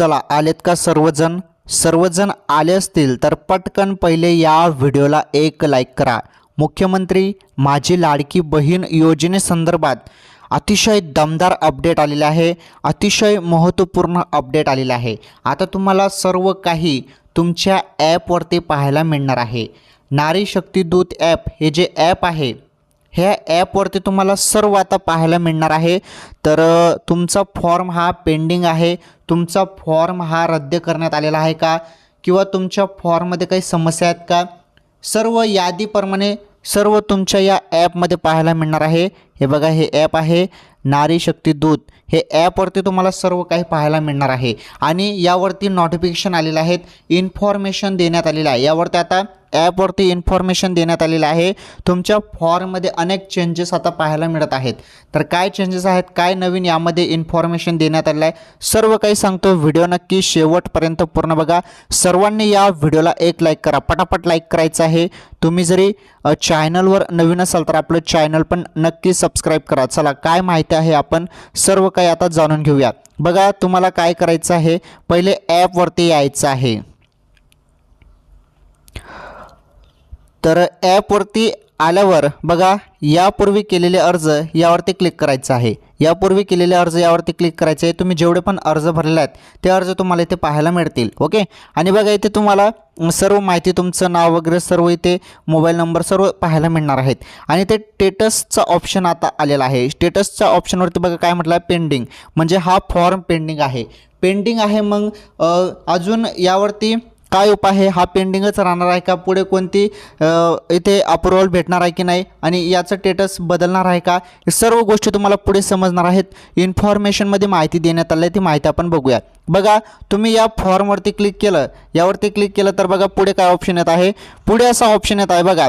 चला आलेत का सर्वजण सर्वजण आले असतील तर पटकन पहिले या व्हिडिओला एक लाईक करा। मुख्यमंत्री माझी लाडकी बहीण योजनेसंदर्भात अतिशय दमदार अपडेट आलेला आहे, अतिशय महत्त्वपूर्ण अपडेट आलेला आहे। आता तुम्हाला सर्व काही तुमच्या ॲपवरती पाहायला मिळणार आहे। नारी शक्ती दूत ॲप हे जे ॲप आहे ह्या ॲपवरती तुम्हाला सर्व आता पाहायला मिळणार आहे। तर तुमचा फॉर्म हा पेंडिंग आहे, तुमचा फॉर्म हा रद्द करण्यात आलेला आहे का, किंवा तुमच्या फॉर्ममध्ये काही समस्या आहेत का, सर्व यादीप्रमाणे सर्व तुमच्या या ॲपमध्ये पाहायला मिळणार आहे। हे बघा, हे ॲप आहे नारी शक्ती दूत। हे ॲपवरती तुम्हाला सर्व काही पाहायला मिळणार आहे आणि यावरती नोटिफिकेशन आलेले आहेत, इन्फॉर्मेशन देण्यात आलेलं आहे। यावरती आता ॲपवरती इन्फॉर्मेशन देण्यात आलेलं आहे। तुमच्या फॉर्ममध्ये अनेक चेंजेस आता पाहायला मिळत आहेत। तर काय चेंजेस आहेत, काय नवीन यामध्ये इन्फॉर्मेशन देण्यात आलेलं आहे, सर्व काही सांगतो। व्हिडिओ नक्की शेवटपर्यंत पूर्ण बघा। सर्वांनी या व्हिडिओला एक लाईक करा, पटापट लाईक करायचं आहे। तुम्ही जरी चॅनलवर नवीन असाल तर आपलं चॅनल पण नक्की सबस्क्राईब करा। चला काय माहिती आहे आपण सर्व काही आता जाणून घेऊया। बघा, तुम्हाला काय करायचं आहे, पहिले ॲपवरती यायचं आहे। तर ॲपवरती आल्यावर बघा, यापूर्वी केलेले अर्ज यावरती क्लिक करायचं आहे। यापूर्वी केलेले अर्ज यावरती क्लिक करायचे आहे। तुम्ही जेवढे पण अर्ज भरलेले आहेत ते अर्ज तुम्हाला इथे पाहायला मिळतील। ओके, आणि बघा इथे तुम्हाला सर्व माहिती, तुमचं नाव वगैरे सर्व इथे, मोबाईल नंबर सर्व पाहायला मिळणार आहेत। आणि ते स्टेटसचा ऑप्शन आता आलेला आहे। स्टेटसच्या ऑप्शनवरती बघा काय म्हटलं आहे, पेंडिंग, म्हणजे हा फॉर्म पेंडिंग आहे, पेंडिंग आहे। मग अजून यावरती काय उपाय आहे, हा पेंडिंगच राहणार आहे का, पुढे कोणती इथे अप्रूव्हल भेटणार आहे की नाही, आणि याचं स्टेटस बदलणार आहे का, हे सर्व गोष्टी तुम्हाला पुढे समजणार आहेत। इन्फॉर्मेशनमध्ये माहिती देण्यात आली आहे, ती माहिती आपण बघूया। बघा, तुम्ही या फॉर्मवरती क्लिक केलं, यावरती क्लिक केलं तर बघा पुढे काय ऑप्शन येत आहे, पुढे असा ऑप्शन येत आहे बघा,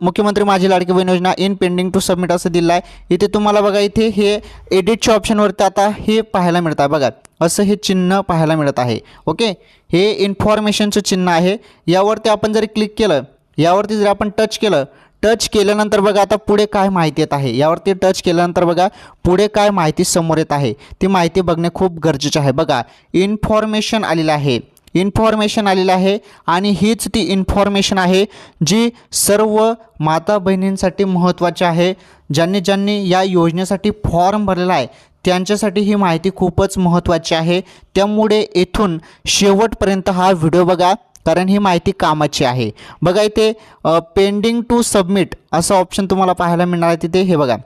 मुख्यमंत्री माझी लाडकी बहीण योजना इन पेंडिंग टू सबमिट असं दिलं आहे। इथे तुम्हाला बघा, इथे हे एडिटच्या ऑप्शनवरती आता हे पाहायला मिळत आहे बघा, असं हे चिन्ह पाहायला मिळत आहे। ओके, हे इन्फॉर्मेशनचं चिन्ह आहे। यावरती आपण जरी क्लिक केलं, यावरती जर आपण टच केलं, टच केल्यानंतर बघा आता पुढे काय माहिती येत आहे। यावरती टच केल्यानंतर बघा पुढे काय माहिती समोर येत आहे, ती माहिती बघणे खूप गरजेचं आहे। बघा, इन्फॉर्मेशन आलेलं आहे, इन्फॉर्मेशन आलेलं आहे, आणि हीच ती इन्फॉर्मेशन आहे जी सर्व माता बहिणींसाठी महत्त्वाची आहे। ज्यांनी ज्यांनी या योजनेसाठी फॉर्म भरलेला आहे त्यांच्यासाठी ही माहिती खूपच महत्त्वाची आहे। त्यामुळे इथून शेवटपर्यंत हा व्हिडिओ बघा, कारण ही माहिती कामाची आहे। बघा, इथे पेंडिंग टू सबमिट असं ऑप्शन तुम्हाला पाहायला मिळणार आहे। तिथे हे बघा,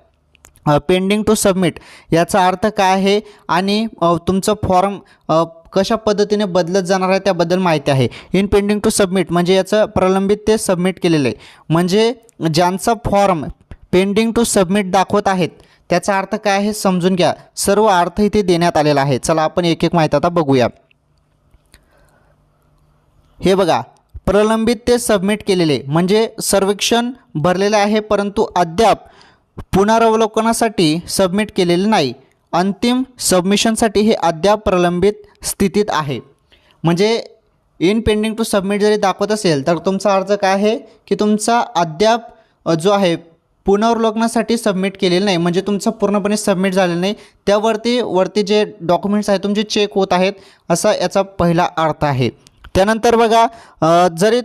पेंडिंग टू सबमिट याचा अर्थ काय आहे, आणि तुमचं फॉर्म कशा पद्धतीने बदलत जाणार आहे त्याबद्दल माहिती आहे। इन पेंडिंग टू सबमिट म्हणजे याचं प्रलंबित ते सबमिट केलेलं आहे, म्हणजे ज्यांचा फॉर्म पेंडिंग टू सबमिट दाखवत आहेत त्याचा अर्थ काय आहे समजून घ्या। सर्व अर्थ इथे देण्यात आलेला आहे। चला आपण एक एक माहिती आता बघूया। हे बघा, प्रलंबित ते सबमिट केलेले म्हणजे सर्वेक्षण भरलेले आहे परंतु अद्याप पुनरावलोकनासाठी सबमिट केलेले नाही, अंतिम सबमिशनसाठी हे अद्याप प्रलंबित स्थितीत आहे। म्हणजे इन पेंडिंग टू सबमिट जरी दाखवत असेल तर तुमचा अर्ज काय आहे की तुमचा अद्याप जो आहे पुनरावलोकनासाठी सबमिट केलेलं नाही, म्हणजे तुमचं पूर्णपणे सबमिट झालेलं नाही, वरती जे डॉक्युमेंट्स आहेत तुमचे चेक होत आहेत, असा याचा पहिला अर्थ आहे। त्यानंतर बघा, जरी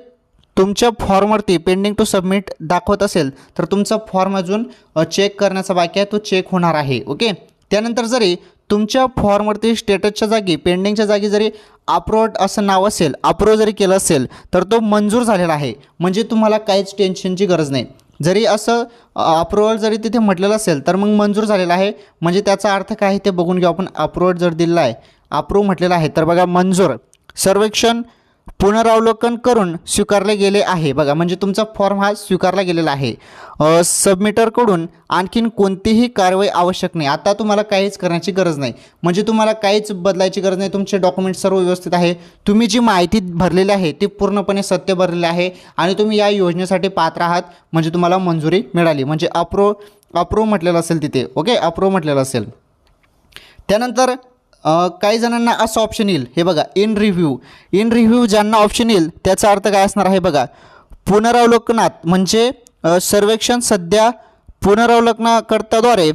तुमच्या फॉर्मवरती पेंडिंग टू सबमिट दाखवत असेल तर तुमचा फॉर्म अजून चेक करण्याचा बाकी आहे, तो चेक होणार आहे। ओके, त्यानंतर जरी तुमच्या फॉर्मवरती स्टेटसच्या जागी, पेंडिंगच्या जागी जरी अप्रूव्ड असं नाव असेल, अप्रूव्ह जरी केलं असेल तर तो मंजूर झालेला आहे, म्हणजे तुम्हाला काहीच टेन्शनची गरज नाही। जरी असं अप्रूव्हल जरी तिथे म्हटलेलं असेल तर मग मंजूर झालेला आहे, म्हणजे त्याचा अर्थ काय आहे ते बघून घेऊ आपण। अप्रूव्ड जर दिलेला आहे, अप्रूव्ह म्हटलेलं आहे तर बघा मंजूर, सर्वेक्षण पुनरावलोकन करून स्वीकारले गेले आहे। बघा, म्हणजे तुमचा फॉर्म हा स्वीकारला गेलेला आहे। सबमिटरकडून आणखीन कोणतीही कारवाई आवश्यक नाही। आता तुम्हाला काहीच करण्याची गरज नाही, म्हणजे तुम्हाला काहीच बदलायची गरज नाही। तुमचे डॉक्युमेंट सर्व व्यवस्थित आहे, तुम्ही जी माहिती भरलेली आहे ती पूर्णपणे सत्य भरलेली आहे, आणि तुम्ही या योजनेसाठी पात्र आहात, म्हणजे तुम्हाला मंजुरी मिळाली, म्हणजे अप्रूव्ह म्हटलेलं असेल तिथे। ओके, अप्रूव्ह म्हटलेलं असेल। त्यानंतर काही जणांना असं ऑप्शन येईल, हे बघा, इन रिव्ह्यू ज्यांना ऑप्शन येईल त्याचा अर्थ काय असणार आहे बघा, पुनरावलोकनात म्हणजे सर्वेक्षण सध्या पुनरावलोकनाकर्त्याद्वारे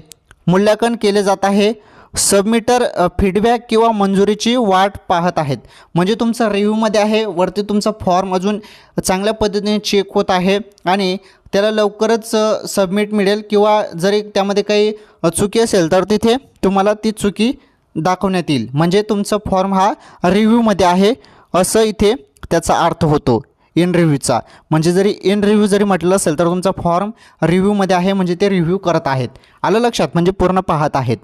मूल्यांकन केले जात आहे, सबमिटर फीडबॅक किंवा मंजुरीची वाट पाहत आहेत. म्हणजे तुमचा रिव्ह्यूमध्ये आहे, वरती तुमचा फॉर्म अजून चांगल्या पद्धतीने चेक होत आहे आणि त्याला लवकरच सबमिट मिळेल किंवा जरी त्यामध्ये काही चुकी असेल तर तिथे तुम्हाला ती चुकी दाखवण्यात येईल. म्हणजे तुमचा फॉर्म हा रिव्ह्यूमध्ये आहे असं इथे त्याचा अर्थ होतो इन रिव्ह्यूचा. म्हणजे जरी इन रिव्ह्यू जरी म्हटलं असेल तर तुमचा फॉर्म रिव्ह्यूमध्ये आहे, म्हणजे ते रिव्ह्यू करत आहेत. आलं लक्षात? म्हणजे पूर्ण पाहत आहेत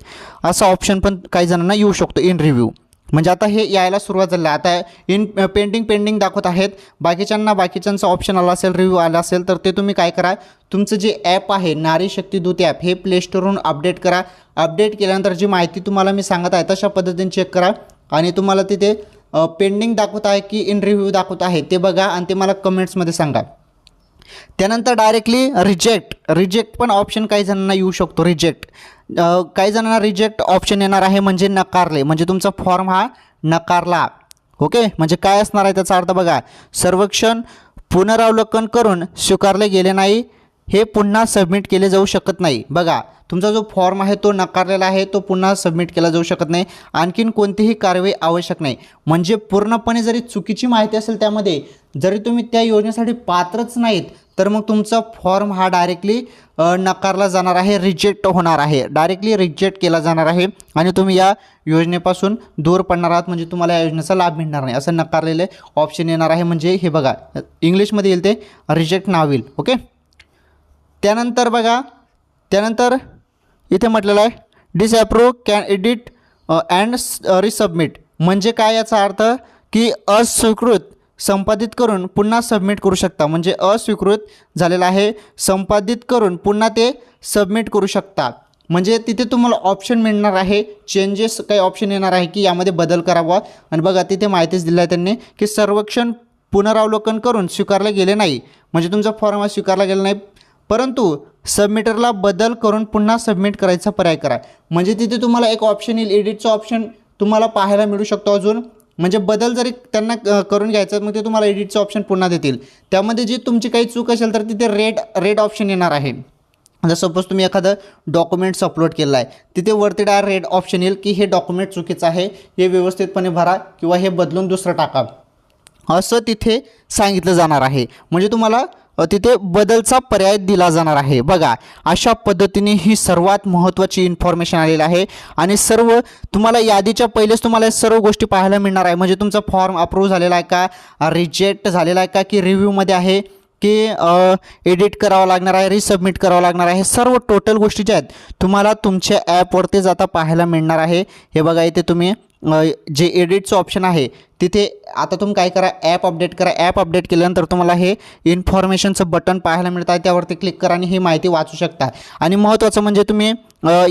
असा ऑप्शन पण काही जणांना येऊ शकतो इन रिव्ह्यू. म्हणजे आता हे यायला सुरुवात झाली. आता इन पेंडिंग दाखवत आहेत. बाकीच्यांचा ऑप्शन आला असेल, रिव्ह्यू आला असेल तर ते तुम्ही काय करा, तुमचं जे ॲप आहे नारी शक्ती दूत ॲप हे प्ले स्टोरवरून अपडेट करा. अपडेट केल्यानंतर जी माहिती तुम्हाला मी सांगत आहे तशा पद्धतीने चेक करा आणि तुम्हाला तिथे पेंडिंग दाखवत आहे की इन रिव्ह्यू दाखवत आहे ते बघा आणि ते मला कमेंट्समध्ये सांगा. त्यानंतर डायरेक्टली रिजेक्ट पण ऑप्शन काही जणांना येऊ शकतो. काही जणांना रिजेक्ट ऑप्शन येणार आहे, म्हणजे नकारले, म्हणजे तुमचा फॉर्म हा नकारला. ओके, म्हणजे काय असणार आहे त्याचा अर्थ बघा, सर्वेक्षण पुनरावलोकन करून स्वीकारले गेले नाही, हे पुन्हा सबमिट केले जाऊ शकत नाही. बघा, तुमचा जो फॉर्म आहे तो नकारलेला आहे, तो पुन्हा सबमिट केला जाऊ शकत नाही. आणखीन कोणतीही कारवाई आवश्यक नाही. म्हणजे पूर्णपणे जरी चुकीची माहिती असेल त्यामध्ये, जरी तुम्ही त्या योजनेसाठी पात्रच नाहीत तर मग तुमचा फॉर्म हा डायरेक्टली नकारला जाणार आहे, रिजेक्ट होणार आहे, डायरेक्टली रिजेक्ट केला जाणार आहे आणि तुम्ही या योजनेपासून दूर पडणार आहात. म्हणजे तुम्हाला या योजनेचा लाभ मिळणार नाही असं नकारलेले ऑप्शन येणार आहे. म्हणजे हे बघा, इंग्लिशमध्ये येईल ते रिजेक्ट नाव येईल. ओके, त्यानंतर बघा, त्यानंतर इथे म्हटलेलं आहे disapprove can edit and resubmit. म्हणजे काय याचा अर्थ की अस्वीकृत संपादित करून पुन्हा सबमिट करू शकता. म्हणजे अस्वीकृत झालेलं आहे, संपादित करून पुन्हा ते सबमिट करू शकता. म्हणजे तिथे तुम्हाला ऑप्शन मिळणार आहे, चेंजेस काही ऑप्शन येणार आहे की यामध्ये बदल करावा. आणि बघा तिथे माहितीच दिली आहे त्यांनी की सर्वेक्षण पुनरावलोकन करून स्वीकारले गेले नाही, म्हणजे तुमचा फॉर्म हा स्वीकारला गेला नाही, परंतु सबमिटरला बदल करून पुन्हा सबमिट करायचा पर्याय करा. म्हणजे तिथे तुम्हाला एक ऑप्शन येईल, एडिटचं ऑप्शन तुम्हाला पाहायला मिळू शकतो अजून. म्हणजे बदल जरी त्यांना करून घ्यायचं मग ते तुम्हाला एडिटचं ऑप्शन पुन्हा देतील. त्यामध्ये जी तुमची काही चूक असेल तर तिथे रेड ऑप्शन येणार आहे. जर सपोज तुम्ही एखादं डॉक्युमेंट्स अपलोड केलं आहे, तिथे वरती रेड ऑप्शन येईल की हे डॉक्युमेंट चुकीचं आहे, हे व्यवस्थितपणे भरा किंवा हे बदलून दुसरं टाका असं तिथे सांगितलं जाणार आहे. म्हणजे तुम्हाला तिथे बदलचा पर्याय दिला जाणार आहे. बघा, अशा पद्धतीने ही सर्वात महत्त्वाची इन्फॉर्मेशन आलेली आहे आणि सर्व तुम्हाला यादीच्या पहिलेच तुम्हाला सर्व गोष्टी पाहायला मिळणार आहे. म्हणजे तुमचा फॉर्म अप्रूव्ह झालेला आहे का, रिजेक्ट झालेला आहे का, की रिव्ह्यूमध्ये आहे की एडिट करावं लागणार आहे, रिसबमिट करावं लागणार आहे. सर्व टोटल गोष्टी ज्या आहेत तुम्हाला तुमच्या ॲपवरती जाता पाहायला मिळणार आहे. हे बघा, इथे तुम्ही जे एडिटचं ऑप्शन आहे तिथे आता तुम्ही काय करा, ॲप अपडेट करा. ॲप अपडेट केल्यानंतर तुम्हाला हे इन्फॉर्मेशनचं बटन पाहायला मिळतं आहे, त्यावरती क्लिक करा आणि ही माहिती वाचू शकता. आणि महत्त्वाचं म्हणजे तुम्ही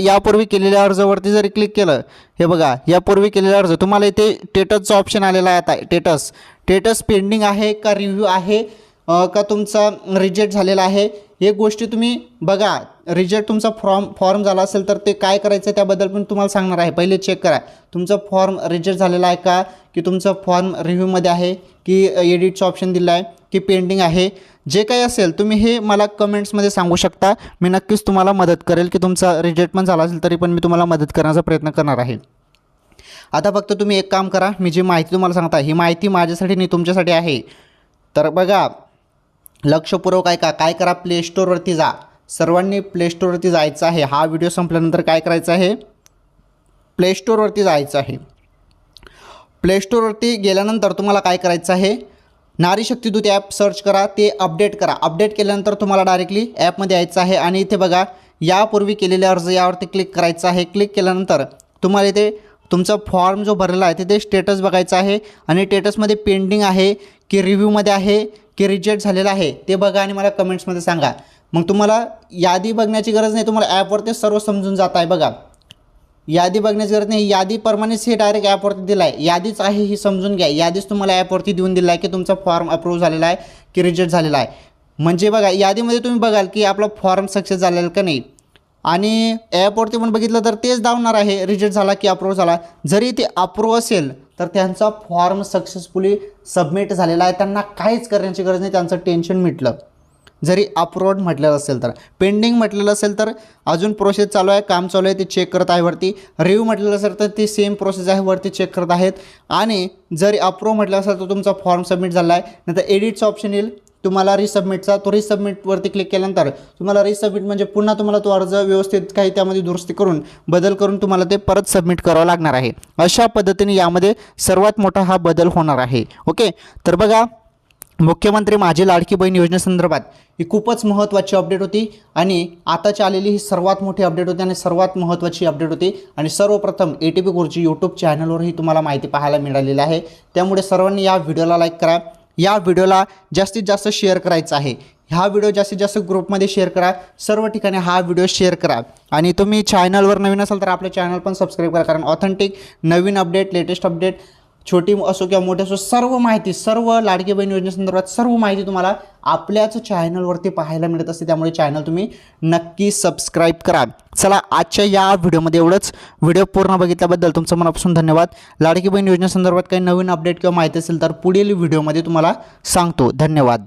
यापूर्वी केलेल्या अर्जावरती जरी क्लिक केलं, हे बघा यापूर्वी केलेला अर्ज तुम्हाला इथे स्टेटसचं ऑप्शन आलेला आहे. आता स्टेटस पेंडिंग आहे का, रिव्ह्यू आहे का, तुमचा रिजेक्ट झालेला आहे, हे गोष्टी तुम्ही बघा. रिजेक्ट तुमचा फॉर्म झाला असेल तर ते काय करायचं त्याबद्दल पण तुम्हाला सांगणार आहे. पहिले चेक करा तुमचा फॉर्म रिजेक्ट झालेला आहे का, की तुमचा फॉर्म रिव्ह्यूमध्ये आहे, की एडिटचं ऑप्शन दिलं आहे, की पेंडिंग आहे. जे काही असेल तुम्ही हे मला कमेंट्समध्ये सांगू शकता. मी नक्कीच तुम्हाला मदत करेल की तुमचा रिजेक्ट पण झाला असेल तरी पण मी तुम्हाला मदत करण्याचा प्रयत्न करणार आहे. आता फक्त तुम्ही एक काम करा, मी जी माहिती तुम्हाला सांगता ही माहिती माझ्यासाठी नाही तुमच्यासाठी आहे. तर बघा, लक्षपूर्वक ऐका. काय करा, प्ले स्टोअरवरती जा. सर्वांनी प्ले स्टोअरवरती जायचं आहे. हा व्हिडिओ संपल्यानंतर काय करायचं आहे, प्ले स्टोअरवरती जायचं आहे. प्ले स्टोअरवरती गेल्यानंतर तुम्हाला काय करायचं आहे, नारी शक्ती दूत ॲप सर्च करा, ते अपडेट करा. अपडेट केल्यानंतर तुम्हाला डायरेक्टली ॲपमध्ये यायचं आहे आणि इथे बघा यापूर्वी केलेले अर्ज यावरती क्लिक करायचं आहे. क्लिक केल्यानंतर तुम्हाला इथे तुमचा फॉर्म जो भरलेला आहे तिथे स्टेटस बघायचं आहे आणि स्टेटसमध्ये पेंडिंग आहे की रिव्ह्यूमध्ये आहे की रिजेक्ट झालेला आहे ते बघा आणि मला कमेंट्समध्ये सांगा. मग तुम्हाला यादी बघण्याची गरज नाही, तुम्हाला ॲपवरती सर्व समजून जात आहे. बघा, यादी बघण्याची गरज नाही, यादीप्रमाणेच हे डायरेक्ट ॲपवरती दिलं आहे. यादीच आहे ही समजून घ्या. यादीच तुम्हाला ॲपवरती देऊन दिलं आहे की तुमचा फॉर्म अप्रूव्ह झालेला आहे की रिजेक्ट झालेला आहे. म्हणजे बघा, यादीमध्ये तुम्ही बघाल की आपला फॉर्म सक्सेस झालेला का नाही, आणि ॲपवरती पण बघितलं तर तेच दाखवणार आहे रिजेक्ट झाला की अप्रूव्ह झाला. जरी ते अप्रूव्ह असेल तर त्यांचा फॉर्म सक्सेसफुली सबमिट झालेला आहे, त्यांना काहीच करण्याची गरज नाही, त्यांचं टेन्शन मिटलं. जरी अप्रूव्ड म्हटलेलं असेल तर. पेंडिंग म्हटलेलं असेल तर अजून प्रोसेस चालू आहे, काम चालू आहे, ते चेक करत आहे वरती. रिव्ह्यू म्हटलेलं असेल तर ती सेम प्रोसेस आहे, वरती चेक करत आहेत. आणि जरी अप्रूव्ह म्हटलं असेल तर तुमचा फॉर्म सबमिट झाला आहे. नंतर एडिटचा ऑप्शन येईल तुम्हाला रिसबमिटचा. तो रिसबमिटवरती क्लिक केल्यानंतर तुम्हाला रिसबमिट म्हणजे पुन्हा तुम्हाला तो अर्ज व्यवस्थित काही त्यामध्ये दुरुस्ती करून बदल करून तुम्हाला ते परत सबमिट करावं लागणार आहे. अशा पद्धतीने यामध्ये सर्वात मोठा हा बदल होणार आहे. ओके, तर बघा, मुख्यमंत्री माझी लाडकी बहीण योजनेसंदर्भात ही खूपच महत्त्वाची अपडेट होती आणि आताची आलेली ही सर्वात मोठी अपडेट होती आणि सर्वात महत्त्वाची अपडेट होती. आणि सर्वप्रथम ATP गुरुजी यूट्यूब चॅनलवरही तुम्हाला माहिती पाहायला मिळालेली आहे. त्यामुळे सर्वांनी या व्हिडिओला लाईक करा, या व्हिडिओला जास्तीत जास्त शेअर करायचा आहे. हा व्हिडिओ जास्तीत जास्त ग्रुपमध्ये शेअर करा, सर्व ठिकाणी हा व्हिडिओ शेअर करा. आणि तुम्ही चॅनलवर नवीन असाल तर आपलं चॅनल पण सबस्क्राईब करा, कारण ऑथेंटिक नवीन अपडेट, लेटेस्ट अपडेट, छोटी असो किंवा मोठी असो, सर्व माहिती, सर्व लाडकी बहीण योजनेसंदर्भात सर्व माहिती तुम्हाला आपल्याच चॅनलवरती पाहायला मिळत असते. त्यामुळे चॅनल तुम्ही नक्की सबस्क्राईब करा. चला, आजच्या या व्हिडिओमध्ये एवढंच. व्हिडिओ पूर्ण बघितल्याबद्दल तुमचं मनापासून धन्यवाद. लाडकी बहीण योजनेसंदर्भात काही नवीन अपडेट किंवा माहिती असेल तर पुढील व्हिडिओमध्ये तुम्हाला सांगतो. धन्यवाद.